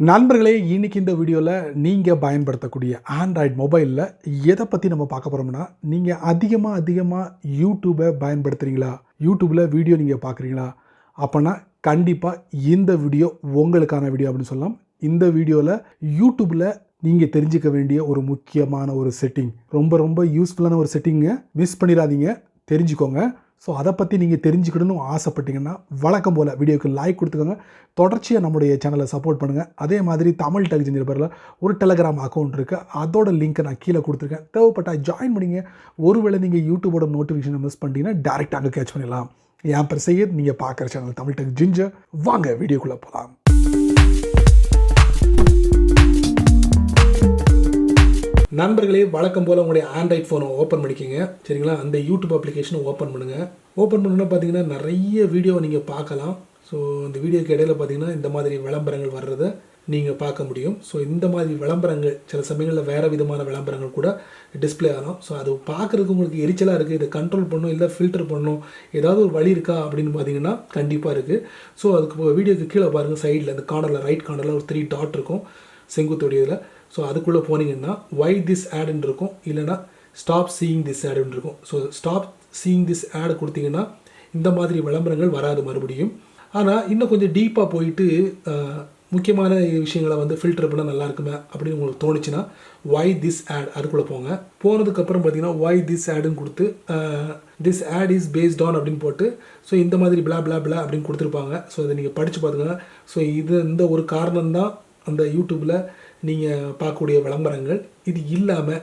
நண்பர்களே, இன்னைக்கு இந்த வீடியோவில் நீங்கள் பயன்படுத்தக்கூடிய ஆண்ட்ராய்டு மொபைலில் எதை பற்றி நம்ம பார்க்க போகிறோம்னா, நீங்கள் அதிகமாக யூடியூப்பை பயன்படுத்துகிறீங்களா? யூடியூப்பில் வீடியோ நீங்கள் பார்க்குறீங்களா? அப்போனா கண்டிப்பாக இந்த வீடியோ உங்களுக்கான வீடியோ அப்படின்னு சொல்லலாம். இந்த வீடியோவில் யூடியூப்பில் நீங்கள் தெரிஞ்சிக்க வேண்டிய ஒரு முக்கியமான ஒரு செட்டிங், ரொம்ப யூஸ்ஃபுல்லான ஒரு செட்டிங்கை மிஸ் பண்ணிடாதீங்க, தெரிஞ்சுக்கோங்க. ஸோ அதை பற்றி நீங்கள் தெரிஞ்சுக்கணும்னு ஆசைப்பட்டீங்கன்னா வழக்கம் போல் வீடியோக்கு லைக் கொடுத்துக்கோங்க. தொடர்ச்சியாக நம்முடைய சேனலை சப்போர்ட் பண்ணுங்கள். அதே மாதிரி தமிழ் டெக் ஜெஞ்சர் பேரில் ஒரு டெலகிராம் அக்கௌண்ட் இருக்குது, அதோட லிங்க்கை நான் கீழே கொடுத்துருக்கேன். தேவைப்பட்டால் ஜாயின் பண்ணிங்க. ஒருவேளை நீங்கள் யூடியூபோட நோட்டிஃபிகேஷனை மிஸ் பண்ணிட்டீங்கன்னா டேரெக்டாக அங்கே கேட்ச் பண்ணிடலாம். என் பேர் செய்யத், நீங்கள் பார்க்குற சேனல் தமிழ் டெக் ஜெஞ்சர். வாங்க வீடியோக்குள்ளே போகலாம். நண்பர்களே, வழக்கம் போல் உங்களுடைய ஆண்ட்ராய்ட் ஃபோனை ஓப்பன் பண்ணிக்கோங்க. சரிங்களா? அந்த யூடியூப் அப்ளிகேஷனை ஓப்பன் பண்ணுங்கள். ஓப்பன் பண்ணணுன்னா பார்த்தீங்கன்னா நிறைய வீடியோ நீங்கள் பார்க்கலாம். ஸோ இந்த வீடியோக்கு இடையில் பார்த்தீங்கன்னா இந்த மாதிரி விளம்பரங்கள் வர்றதை நீங்கள் பார்க்க முடியும். ஸோ இந்த மாதிரி விளம்பரங்கள் சில சமயங்களில் வேறு விதமான விளம்பரங்கள் கூட டிஸ்பிளே ஆகலாம். ஸோ அது பார்க்குறதுக்கு உங்களுக்கு எரிச்சலாக இருக்குது, இதை கண்ட்ரோல் பண்ணணும், இல்லை ஃபில்டர் பண்ணணும், ஏதாவது ஒரு வழி இருக்கா அப்படின்னு பார்த்தீங்கன்னா கண்டிப்பாக இருக்குது. ஸோ அதுக்கு வீடியோக்கு கீழே பாருங்கள், சைடில் இந்த கார்னரில் ரைட் கார்னரில் ஒரு 3 டாட் இருக்கும் செங்குத்துடையதில். ஸோ அதுக்குள்ளே போனீங்கன்னா வை திஸ் ஆடுன்னு இருக்கும், இல்லைனா ஸ்டாப் சீயிங் திஸ் ஆடுன்னு இருக்கும். ஸோ ஸ்டாப் சீயிங் திஸ் ஆடு கொடுத்தீங்கன்னா இந்த மாதிரி விளம்பரங்கள் வராது மறுபடியும். ஆனால் இன்னும் கொஞ்சம் டீப்பாக போயிட்டு முக்கியமான விஷயங்களை வந்து ஃபில்டர் பண்ணால் நல்லா இருக்குமே அப்படின்னு உங்களுக்கு தோணுச்சுன்னா வை திஸ் ஆட் அதுக்குள்ளே போங்க. போனதுக்கப்புறம் பார்த்தீங்கன்னா வை திஸ் ஆடுன்னு கொடுத்து this ad is based on அப்படின்னு போட்டு ஸோ இந்த மாதிரி பிளா பிளா பிளா அப்படின்னு கொடுத்துருப்பாங்க. ஸோ இதை நீங்கள் படித்து பார்த்துங்க. ஸோ இந்த ஒரு காரணம்தான் அந்த யூடியூப்பில் நீங்கள் பார்க்கக்கூடிய விளம்பரங்கள். இது இல்லாமல்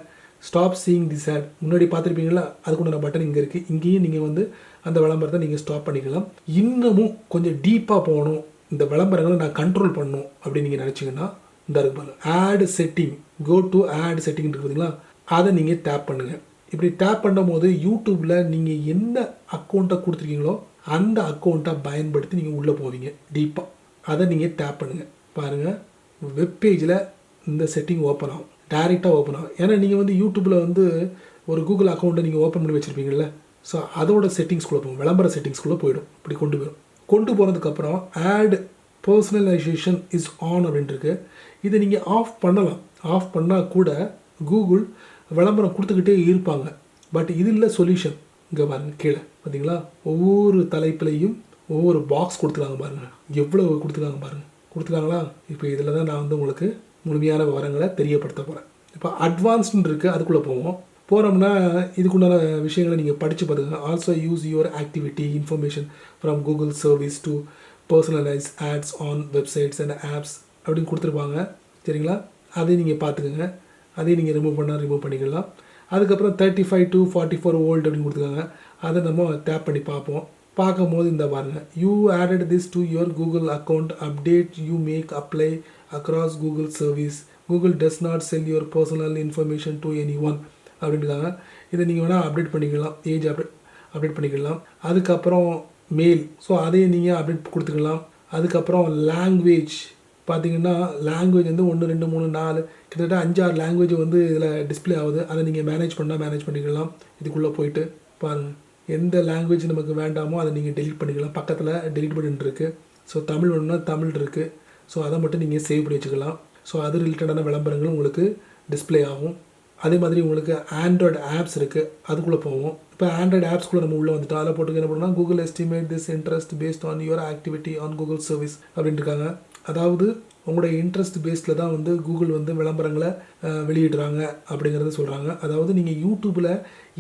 ஸ்டாப் சீயிங் திஸ் ஆட் முன்னாடி பார்த்துருப்பீங்களா, அதுக்குண்டான பட்டன் இங்கே இருக்குது. இங்கேயும் நீங்கள் வந்து அந்த விளம்பரத்தை நீங்கள் ஸ்டாப் பண்ணிக்கலாம். இன்னமும் கொஞ்சம் டீப்பாக போகணும், இந்த விளம்பரங்களை நான் கண்ட்ரோல் பண்ணணும் அப்படின்னு நீங்கள் நினச்சிங்கன்னா இந்த இருக்கு ad setting, go to ad setting இருக்குது பார்த்தீங்களா, அதை நீங்கள் டேப் பண்ணுங்கள். இப்படி டேப் பண்ணும் போது யூடியூப்பில் நீங்கள் எந்த அக்கௌண்ட்டை கொடுத்துருக்கீங்களோ அந்த அக்கௌண்ட்டை பயன்படுத்தி நீங்கள் உள்ளே போவீங்க டீப்பாக. அதை நீங்கள் டேப் பண்ணுங்கள். பாருங்கள், வெப்பேஜில் இந்த செட்டிங் ஓப்பன் ஆகும், டைரெக்டாக ஓப்பன் ஆகும். ஏன்னா நீங்கள் வந்து யூடியூப்பில் வந்து ஒரு கூகுள் அக்கௌண்ட்டை நீங்கள் ஓப்பன் பண்ணி வச்சுருப்பீங்கள்ல, ஸோ அதோட செட்டிங்ஸ்குள்ளே போகும், விளம்பர செட்டிங்ஸ்குள்ளே போயிடும். இப்படி கொண்டு போகிறதுக்கப்புறம் ஆட் பர்சனலைசேஷன் இஸ் ஆன் அப்படின்ட்டுருக்கு. இதை நீங்கள் ஆஃப் பண்ணலாம். ஆஃப் பண்ணால் கூட கூகுள் விளம்பரம் கொடுத்துக்கிட்டே இருப்பாங்க. பட் இது இல்லை சொல்யூஷன். இங்கே பாருங்கள், கீழே பார்த்தீங்களா, ஒவ்வொரு தலைப்பிலையும் ஒவ்வொரு பாக்ஸ் கொடுத்துருக்காங்க பாருங்கள், எவ்வளோ கொடுத்துருக்காங்க பாருங்கள். கொடுத்துருக்காங்களா? இப்போ இதில் தான் நான் வந்து உங்களுக்கு முழுமையான விவரங்களை தெரியப்படுத்த போகிறேன். இப்போ அட்வான்ஸ்டுன்னு இருக்குது, அதுக்குள்ளே போனோம்னா இதுக்குண்டான விஷயங்களை நீங்கள் படித்து பார்த்துங்க. Also use your activity information from Google service to personalise ads on websites and apps அப்படின்னு கொடுத்துருப்பாங்க. சரிங்களா? அதையும் நீங்கள் பார்த்துக்கோங்க. அதையும் நீங்கள் ரிமூவ் பண்ணிக்கலாம். அதுக்கப்புறம் 35 to 44 வோல்ட் அப்படின்னு கொடுத்துருக்காங்க. அதை நம்ம டேப் பண்ணி பார்க்கும்போது இந்த பாருங்கள், you added this to your Google account, update you make apply across Google service, Google does not sell your personal information to anyone அப்படின்ட்டுருக்காங்க. இதை நீங்கள் வேணால் அப்டேட் பண்ணிக்கலாம், ஏஜ் அப்டேட் பண்ணிக்கலாம். அதுக்கப்புறம் மெயில், ஸோ அதையும் நீங்கள் அப்டேட் கொடுத்துக்கலாம். அதுக்கப்புறம் லாங்குவேஜ் பார்த்தீங்கன்னா, லாங்குவேஜ் வந்து 1 2 3 4 கிட்டத்தட்ட 5-6 லாங்குவேஜ் வந்து இதில் டிஸ்பிளே ஆகுது. அதை நீங்கள் மேனேஜ் பண்ணிக்கலாம். இதுக்குள்ளே போயிட்டு பாருங்கள், எந்த லாங்குவேஜ் நமக்கு வேண்டாமோ அதை நீங்கள் டெலிட் பண்ணிக்கலாம். பக்கத்தில் டெலிட் பட்டன் இருக்குது. ஸோ தமிழ் வேணும்னா தமிழ் இருக்குது. ஸோ அதை மட்டும் நீங்கள் சேவ் பண்ணி வச்சுக்கலாம். ஸோ அது ரிலேட்டடான விளம்பரங்கள் உங்களுக்கு டிஸ்பிளே ஆகும். அதே மாதிரி உங்களுக்கு ஆண்ட்ராய்டு ஆப்ஸ் இருக்குது, அதுக்குள்ளே போவோம். இப்போ ஆண்ட்ராய்டு ஆப்ஸ்குள்ளே நம்ம உள்ளே வந்துட்டோம். அதில் போட்டு என்ன பண்ணால் Google estimate this interest based on your activity on Google service அப்படின்ட்டு இருக்காங்க. அதாவது உங்களுடைய இன்ட்ரெஸ்ட் பேஸில் தான் வந்து கூகுள் வந்து விளம்பரங்களை வெளியிடுறாங்க அப்படிங்கிறத சொல்கிறாங்க. அதாவது நீங்கள் யூடியூப்பில்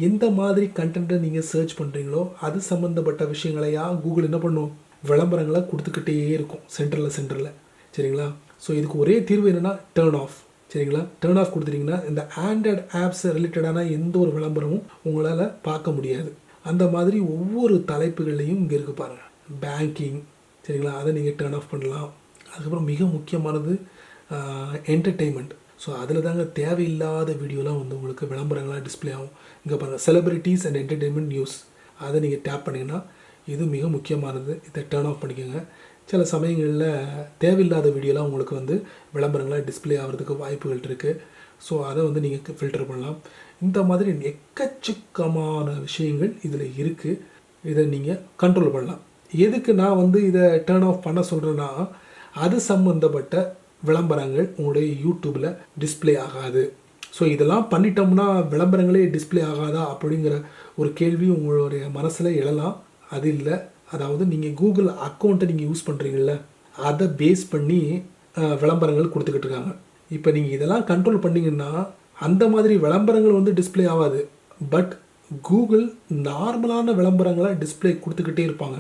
எந்த மாதிரி கண்டென்ட்டை நீங்கள் சர்ச் பண்ணுறீங்களோ அது சம்மந்தப்பட்ட விஷயங்களையா கூகுள் என்ன பண்ணும், விளம்பரங்களை கொடுத்துக்கிட்டே இருக்கும் சென்டரில். சரிங்களா? ஸோ இதுக்கு ஒரே தீர்வு என்னென்னா டர்ன் ஆஃப். சரிங்களா? டர்ன் ஆஃப் கொடுத்துட்டிங்கன்னா இந்த ஆண்ட்ராய்டு ஆப்ஸ் ரிலேட்டடான எந்த ஒரு விளம்பரமும் உங்களால் பார்க்க முடியாது. அந்த மாதிரி ஒவ்வொரு தலைப்புகள்லையும் இங்கே இருக்குது பாருங்கள். பேங்கிங், சரிங்களா, அதை நீங்கள் டர்ன் ஆஃப் பண்ணலாம். அதுக்கப்புறம் மிக முக்கியமானது என்டர்டெயின்மெண்ட். ஸோ அதில் தாங்க தேவையில்லாத வீடியோலாம் வந்து உங்களுக்கு விளம்பரங்களாக டிஸ்பிளே ஆகும். இங்கே பாருங்கள், செலிபிரிட்டிஸ் அண்ட் என்டர்டெயின்மெண்ட் நியூஸ், அதை நீங்கள் டேப் பண்ணிங்கன்னா இது மிக முக்கியமானது. இதை டர்ன் ஆஃப் பண்ணிக்கோங்க. சில சமயங்களில் தேவையில்லாத வீடியோலாம் உங்களுக்கு வந்து விளம்பரங்களாக டிஸ்பிளே ஆகிறதுக்கு வாய்ப்புகள் இருக்குது. ஸோ அதை வந்து நீங்கள் ஃபில்டர் பண்ணலாம். இந்த மாதிரி எக்கச்சக்கமான விஷயங்கள் இதில் இருக்குது. இதை நீங்கள் கண்ட்ரோல் பண்ணலாம். எதுக்கு நான் வந்து இதை டர்ன் ஆஃப் பண்ண சொல்கிறேன்னா, அது சம்மந்தப்பட்ட விளம்பரங்கள் உங்களுடைய யூடியூப்பில் டிஸ்ப்ளே ஆகாது. ஸோ இதெல்லாம் பண்ணிட்டோம்னா விளம்பரங்களே டிஸ்ப்ளே ஆகாதா அப்படிங்கிற ஒரு கேள்வி உங்களுடைய மனசில் எழலாம். அது இல்லை. அதாவது நீங்கள் கூகுள் அக்கௌண்ட்டை நீங்கள் யூஸ் பண்ணுறீங்கள, அதை பேஸ் பண்ணி விளம்பரங்கள் கொடுத்துக்கிட்டு இருக்காங்க. இப்போ நீங்கள் இதெல்லாம் கண்ட்ரோல் பண்ணிங்கன்னா அந்த மாதிரி விளம்பரங்கள் வந்து டிஸ்ப்ளே ஆகாது. பட் கூகுள் நார்மலான விளம்பரங்களை டிஸ்ப்ளே கொடுத்துக்கிட்டே இருப்பாங்க.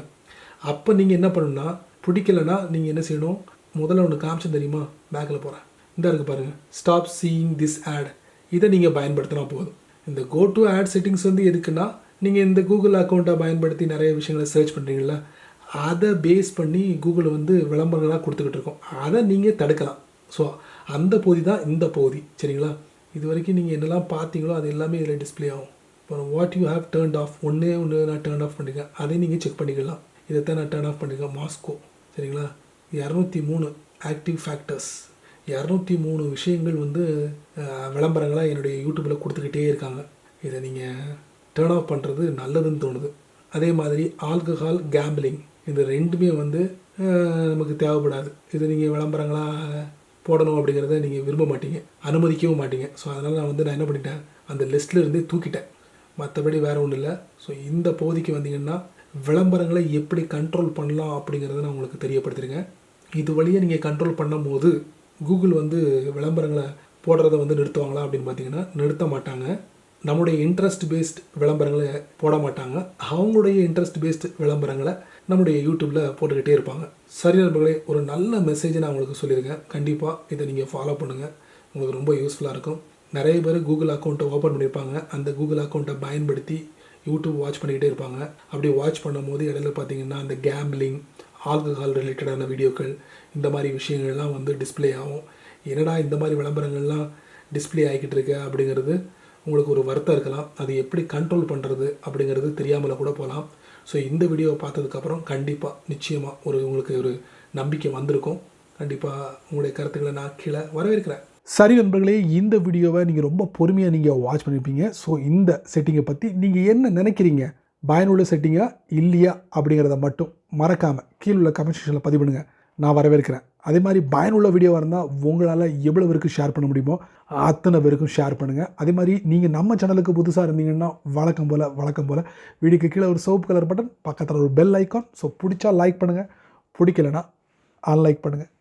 அப்போ நீங்கள் என்ன பண்ணணும்னா, பிடிக்கலைன்னா நீங்கள் என்ன செய்யணும், முதல்ல ஒன்று காமிச்சு தெரியுமா, பேக்கில் போகிறேன், இந்த இருக்குது பாருங்கள், ஸ்டாப் சீயிங் திஸ் ஆட். இதை நீங்கள் பயன்படுத்தினா போதும். இந்த கோ டு ஆட் செட்டிங்ஸ் வந்து எதுக்குன்னா, நீங்கள் இந்த கூகுள் அக்கௌண்ட்டை பயன்படுத்தி நிறைய விஷயங்களை சர்ச் பண்ணுறீங்களா, அதை பேஸ் பண்ணி கூகுள் வந்து விளம்பரங்களாக கொடுத்துக்கிட்டு இருக்கோம். அதை நீங்கள் தடுக்கலாம். ஸோ அந்த பகுதி தான் இந்த பகுதி. சரிங்களா? இது வரைக்கும் நீங்கள் என்னெல்லாம் பார்த்தீங்களோ அது எல்லாமே இதில் டிஸ்ப்ளே ஆகும். அப்புறம் what you have turned off, ஒன்று நான் டர்ன் ஆஃப் பண்ணியிருக்கேன், அதையும் நீங்கள் செக் பண்ணிக்கலாம். இதைத்தான் நான் டர்ன் ஆஃப் பண்ணியிருக்கேன், மாஸ்கோ. சரிங்களா? 203 ஆக்டிவ் ஃபேக்டர்ஸ், 203 விஷயங்கள் வந்து விளம்பரங்களாக என்னுடைய யூடியூப்பில் கொடுத்துக்கிட்டே இருக்காங்க. இதை நீங்கள் டர்ன் ஆஃப் பண்ணுறது நல்லதுன்னு தோணுது. அதே மாதிரி ஆல்கஹால், கேம்பிளிங், இந்த ரெண்டுமே வந்து நமக்கு தேவைப்படாது. இதை நீங்கள் விளம்பரங்களாக போடணும் அப்படிங்கிறத நீங்கள் விரும்ப மாட்டீங்க, அனுமதிக்கவும் மாட்டீங்க. ஸோ அதனால் நான் என்ன பண்ணிட்டேன், அந்த லிஸ்ட்டில் இருந்தே தூக்கிட்டேன். மற்றபடி வேறு ஒன்றும் இல்லை. ஸோ இந்த பகுதிக்கு வந்தீங்கன்னா விளம்பரங்களை எப்படி கண்ட்ரோல் பண்ணலாம் அப்படிங்கிறத நான் உங்களுக்கு தெரியப்படுத்திருக்கேன். இது வழியாக நீங்கள் கண்ட்ரோல் பண்ணும் போது கூகுள் வந்து விளம்பரங்களை போடுறதை வந்து நிறுத்துவாங்களா அப்படின்னு பார்த்தீங்கன்னா நிறுத்த மாட்டாங்க. நம்முடைய இன்ட்ரெஸ்ட் பேஸ்ட் விளம்பரங்களை போட மாட்டாங்க. அவங்களுடைய இன்ட்ரெஸ்ட் பேஸ்ட் விளம்பரங்களை நம்முடைய யூடியூப்பில் போட்டுக்கிட்டே இருப்பாங்க. சரி நண்பர்களே, ஒரு நல்ல மெசேஜை நான் உங்களுக்கு சொல்லியிருக்கேன். கண்டிப்பாக இதை நீங்கள் ஃபாலோ பண்ணுங்கள், உங்களுக்கு ரொம்ப யூஸ்ஃபுல்லாக இருக்கும். நிறைய பேர் கூகுள் அக்கௌண்ட்டை ஓப்பன் பண்ணியிருப்பாங்க. அந்த கூகுள் அக்கௌண்ட்டை பயன்படுத்தி யூடியூப் வாட்ச் பண்ணிக்கிட்டே இருப்பாங்க. அப்படி வாட்ச் பண்ணும் போது இடையில பார்த்தீங்கன்னா அந்த கேம்பிளிங், ஆல்கஹால் ரிலேட்டடான வீடியோக்கள், இந்த மாதிரி விஷயங்கள்லாம் வந்து டிஸ்ப்ளே ஆகும். என்னடா இந்த மாதிரி விளம்பரங்கள்லாம் டிஸ்ப்ளே ஆகிக்கிட்டு இருக்கு அப்படிங்கிறது உங்களுக்கு ஒரு வருத்தம் இருக்கலாம். அது எப்படி கண்ட்ரோல் பண்ணுறது அப்படிங்கிறது தெரியாமல் கூட போகலாம். ஸோ இந்த வீடியோவை பார்த்ததுக்கப்புறம் கண்டிப்பாக நிச்சயமாக உங்களுக்கு ஒரு நம்பிக்கை வந்திருக்கும். கண்டிப்பாக உங்களுடைய கருத்துக்களை நான் கீழே வரவேற்கிறேன். சரி நண்பர்களே, இந்த வீடியோவை நீங்கள் ரொம்ப பொறுமையாக நீங்கள் வாட்ச் பண்ணியிருப்பீங்க. ஸோ இந்த செட்டிங்கை பற்றி நீங்கள் என்ன நினைக்கிறீங்க, பயனுள்ள செட்டிங்கா இல்லையா அப்படிங்கிறத மட்டும் மறக்காமல் கீழே உள்ள கமெண்ட் செக்ஷனில் பதிவு பண்ணுங்கள். நான் வரவேற்கிறேன். அதே மாதிரி பயனுள்ள வீடியோவாக இருந்தால் உங்களால் எவ்வளோ பேருக்கு ஷேர் பண்ண முடியுமோ அத்தனை பேருக்கும் ஷேர் பண்ணுங்கள். அதே மாதிரி நீங்கள் நம்ம சேனலுக்கு புதுசாக இருந்தீங்கன்னா வழக்கம் போல் வீடியோக்கு கீழே ஒரு சிவப்பு கலர் பட்டன், பக்கத்தில் ஒரு பெல் ஐக்கான். ஸோ பிடிச்சா லைக் பண்ணுங்கள், பிடிக்கலைன்னா அன்லைக் பண்ணுங்கள்.